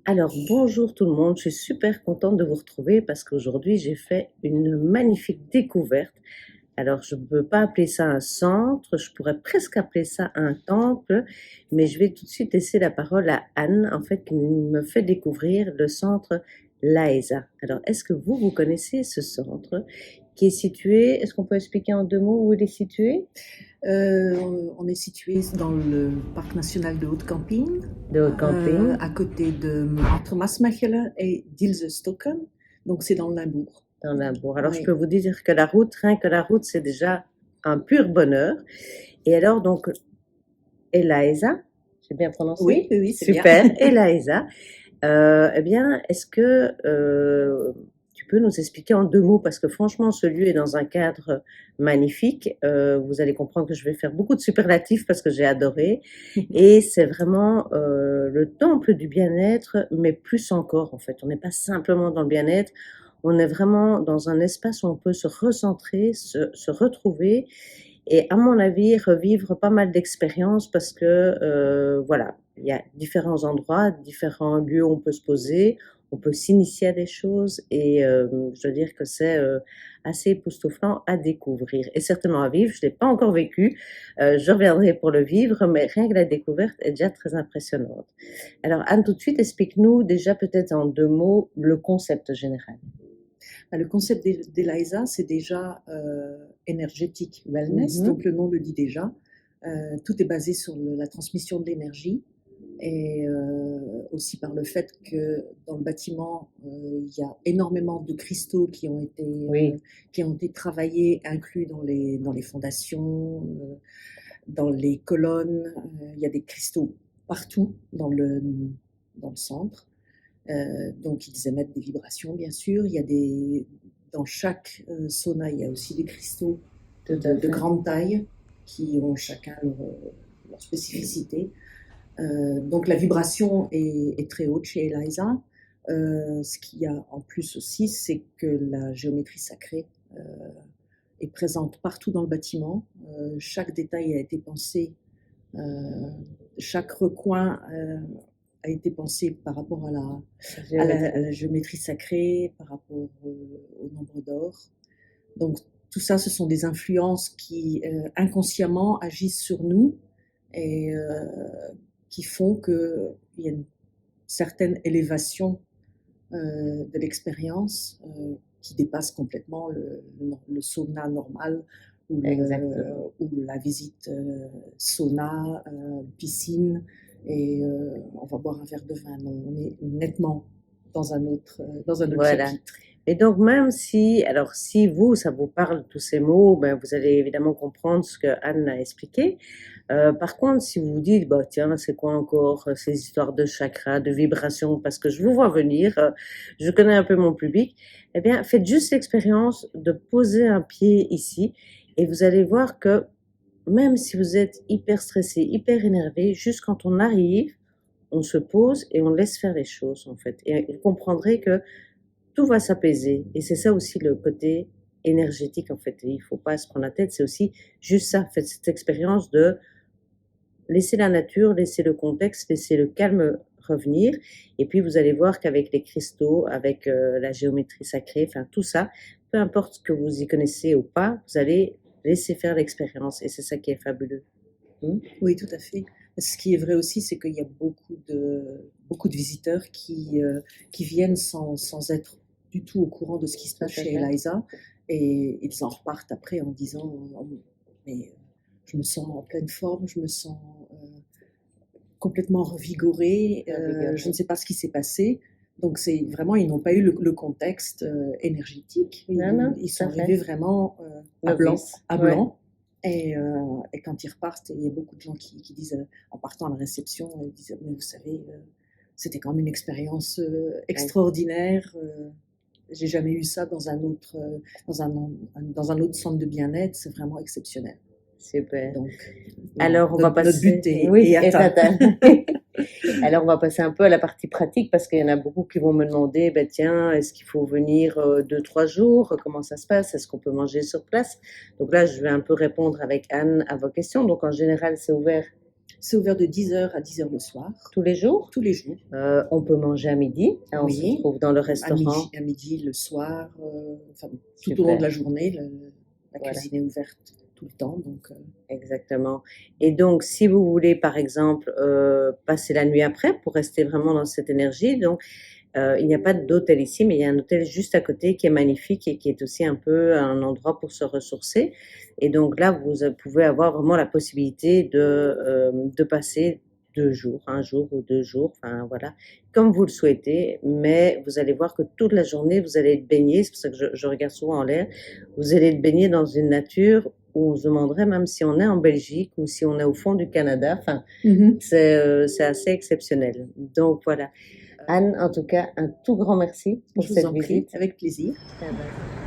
Alors, bonjour tout le monde, je suis super contente de vous retrouver parce qu'aujourd'hui j'ai fait une magnifique découverte. Alors, je ne peux pas appeler ça un centre, je pourrais presque appeler ça un temple, mais je vais tout de suite laisser la parole à Anne, en fait, qui me fait découvrir le centre Laesa. Alors, est-ce que vous connaissez ce centre qui est situé, est-ce qu'on peut expliquer en deux mots où il est situé? On est situé dans le parc national de Haute-Camping, De haut camping, à côté entre Maasmechelen et Dilsenstocken. Donc c'est dans le Limbourg. dans Limbourg. Alors, je peux Oui, vous dire que la route, rien que la route, c'est déjà un pur bonheur. Et alors, donc, Elaïsa, j'ai bien prononcé? oui, oui, oui, c'est bien. Super, Elaïsa. Eh bien, est-ce que tu peux nous expliquer en deux mots, parce que franchement, ce lieu est dans un cadre magnifique. Vous allez comprendre que je vais faire beaucoup de superlatifs parce que j'ai adoré. Et c'est vraiment le temple du bien-être, mais plus encore, en fait. On n'est pas simplement dans le bien-être, on est vraiment dans un espace où on peut se recentrer, se retrouver et à mon avis, revivre pas mal d'expériences parce que, voilà, il y a différents endroits, différents lieux où on peut se poser, on peut s'initier à des choses et je veux dire que c'est assez époustouflant à découvrir et certainement à vivre. Je ne l'ai pas encore vécu, je reviendrai pour le vivre, mais rien que la découverte est déjà très impressionnante. Alors Anne, tout de suite, explique-nous déjà peut-être en deux mots le concept général. Le concept d'Eliza, c'est déjà énergétique wellness, Mhm. donc le nom le dit déjà. Tout est basé sur la transmission de l'énergie et aussi par le fait que dans le bâtiment, il y a énormément de cristaux Oui, qui ont été travaillés, inclus dans les fondations, dans les colonnes. Il y a des cristaux partout dans le centre. Donc ils émettent des vibrations, bien sûr. Dans chaque sauna, il y a aussi des cristaux tout à de fait. grande taille qui ont chacun leur spécificité. Donc la vibration est très haute chez Eliza. Ce qu'il y a en plus aussi, c'est que la géométrie sacrée est présente partout dans le bâtiment. Chaque détail a été pensé, euh, chaque recoin a été pensé par rapport à Géométrie. la géométrie sacrée, par rapport au nombre d'or. Donc tout ça, ce sont des influences qui inconsciemment agissent sur nous et qui font qu'il y a une certaine élévation de l'expérience qui dépasse complètement le sauna normal Exactement. ou la visite sauna, piscine et on va boire un verre de vin. Non, on est nettement dans un autre Voilà. chapitre. Et donc, même si, alors, si vous, ça vous parle, tous ces mots, ben, vous allez évidemment comprendre ce que Anne a expliqué. Par contre, si vous vous dites, bah, tiens, c'est quoi encore ces histoires de chakras, de vibrations, parce que je vous vois venir, je connais un peu mon public, eh bien, faites juste l'expérience de poser un pied ici et vous allez voir que même si vous êtes hyper stressé, hyper énervé, juste quand on arrive, on se pose et on laisse faire les choses, en fait. Et vous comprendrez que tout va s'apaiser. Et c'est ça aussi le côté énergétique, en fait. Et il faut pas se prendre la tête, c'est aussi juste ça. Faites cette expérience de laisser la nature, laisser le contexte, laisser le calme revenir. Et puis, vous allez voir qu'avec les cristaux, avec la géométrie sacrée, enfin, tout ça, peu importe que vous y connaissez ou pas, vous allez laisser faire l'expérience. Et c'est ça qui est fabuleux. Hmm. Oui, tout à fait. Ce qui est vrai aussi, c'est qu'il y a beaucoup de visiteurs qui viennent sans être du tout au courant de ce qui se Tout passe à chez fait. Eliza et ils en repartent après en disant mais je me sens en pleine forme, je me sens complètement revigorée, je ne Revigoré. sais pas ce qui s'est passé. Donc c'est vraiment, ils n'ont pas eu le contexte énergétique. Non, non, Ils tout sont à fait. arrivés vraiment Novice. à Ouais. blanc. Et quand ils repartent, il y a beaucoup de gens qui disent, en partant à la réception, ils disent, mais vous savez, c'était quand même une expérience Ouais. extraordinaire. J'ai jamais eu ça dans un autre centre de bien-être. C'est vraiment exceptionnel. Super. Donc, Alors, on va notre but passer, oui, est est atteint. atteint. Alors, on va passer un peu à la partie pratique parce qu'il y en a beaucoup qui vont me demander, ben tiens, est-ce qu'il faut venir 2, 3 jours? Comment ça se passe? Est-ce qu'on peut manger sur place? Donc là, je vais un peu répondre avec Anne à vos questions. Donc, en général, c'est ouvert C'est ouvert de 10h à 10h le soir, Tous les jours? tous les jours. On peut manger à midi, hein, on se Oui, trouve dans le restaurant. à midi le soir, enfin, tout au Super. long de la journée. La Voilà. cuisine est ouverte tout le temps. Donc, Exactement. Et donc, si vous voulez, par exemple, passer la nuit après pour rester vraiment dans cette énergie, donc il n'y a pas d'hôtel ici, mais il y a un hôtel juste à côté qui est magnifique et qui est aussi un peu un endroit pour se ressourcer. Et donc là, vous pouvez avoir vraiment la possibilité de passer 2 jours, un jour ou 2 jours, enfin voilà, comme vous le souhaitez. Mais vous allez voir que toute la journée, vous allez être baigné. C'est pour ça que je regarde souvent en l'air. Vous allez être baigné dans une nature où on se demanderait même si on est en Belgique ou si on est au fond du Canada. Enfin, c'est assez exceptionnel. Donc voilà. Anne, en tout cas, un tout grand merci pour je vous cette en prie, visite. avec plaisir. Ah ben,